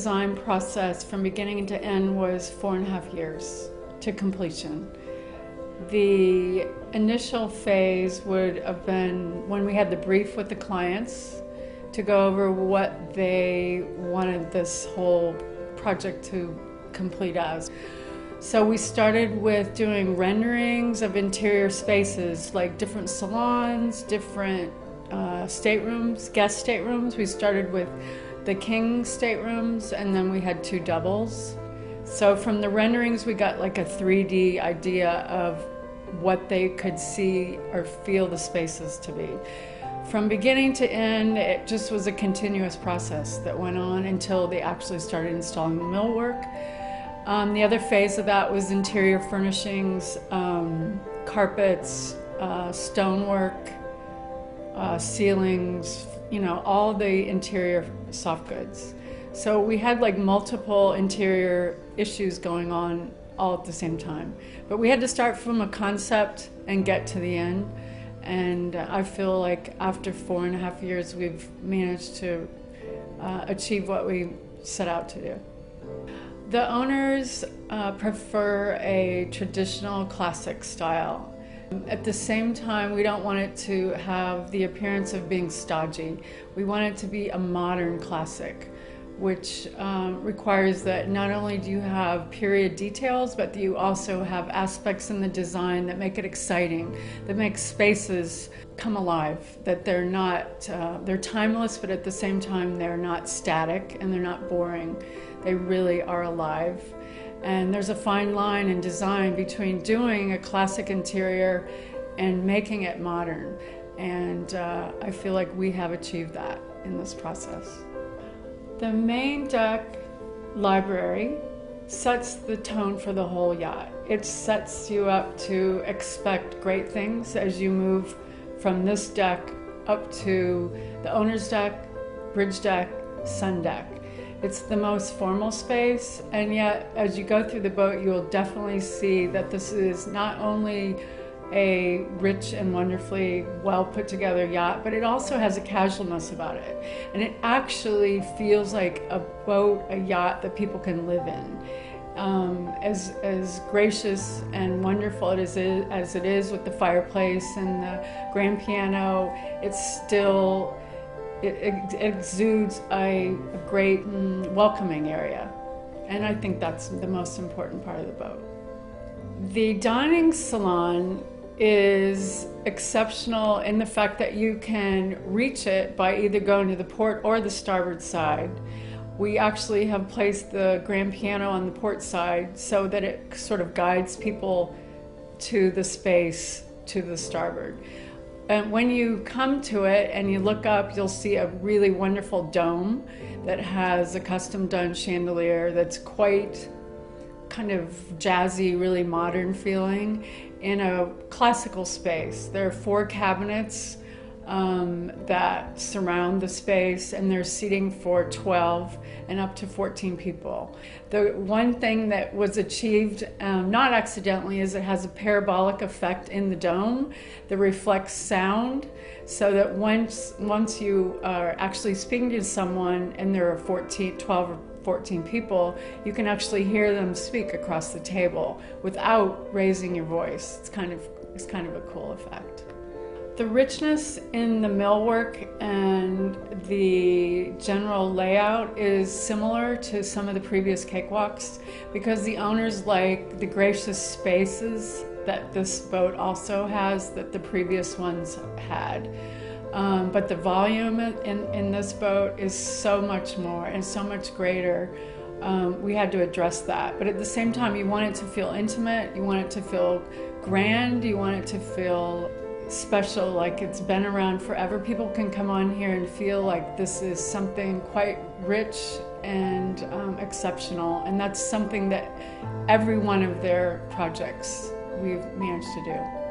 design process from beginning to end was 4.5 years to completion. The initial phase would have been when we had the brief with the clients to go over what they wanted this whole project to complete as. So we started with doing renderings of interior spaces, like different salons, different staterooms, guest staterooms. We started with the king staterooms, and then we had 2 doubles. So from the renderings, we got like a 3D idea of what they could see or feel the spaces to be. From beginning to end, it just was a continuous process that went on until they actually started installing the millwork. The other phase of that was interior furnishings, carpets, stonework, ceilings, you know, all the interior soft goods. So we had like multiple interior issues going on all at the same time. But we had to start from a concept and get to the end. And I feel like after 4.5 years, we've managed to achieve what we set out to do. The owners prefer a traditional classic style. At the same time, we don't want it to have the appearance of being stodgy. We want it to be a modern classic, which requires that not only do you have period details, but that you also have aspects in the design that make it exciting, that make spaces come alive, that they're not, they're timeless, but at the same time they're not static and they're not boring. They really are alive. And there's a fine line in design between doing a classic interior and making it modern. And I feel like we have achieved that in this process. The main deck library sets the tone for the whole yacht. It sets you up to expect great things as you move from this deck up to the owner's deck, bridge deck, sun deck. It's the most formal space, and yet as you go through the boat, you'll definitely see that this is not only a rich and wonderfully well put together yacht, but it also has a casualness about it. And it actually feels like a boat, a yacht that people can live in. As gracious and wonderful as it is with the fireplace and the grand piano, it's still, it exudes a great welcoming area. And I think that's the most important part of the boat. The dining salon is exceptional in the fact that you can reach it by either going to the port or the starboard side. We actually have placed the grand piano on the port side so that it sort of guides people to the space to the starboard. And when you come to it and you look up, you'll see a really wonderful dome that has a custom done chandelier that's quite kind of jazzy, really modern feeling in a classical space. There are 4 cabinets that surround the space, and there's seating for 12 and up to 14 people. The one thing that was achieved, not accidentally, is it has a parabolic effect in the dome that reflects sound, so that once you are actually speaking to someone and there are 12 or 14 people, you can actually hear them speak across the table without raising your voice. It's kind of a cool effect. The richness in the millwork and the general layout is similar to some of the previous cakewalks because the owners like the gracious spaces that this boat also has that the previous ones had. But the volume in this boat is so much more and so much greater. We had to address that. But at the same time, you want it to feel intimate, you want it to feel grand, you want it to feel special, like it's been around forever. People can come on here and feel like this is something quite rich and exceptional. And that's something that every one of their projects we've managed to do.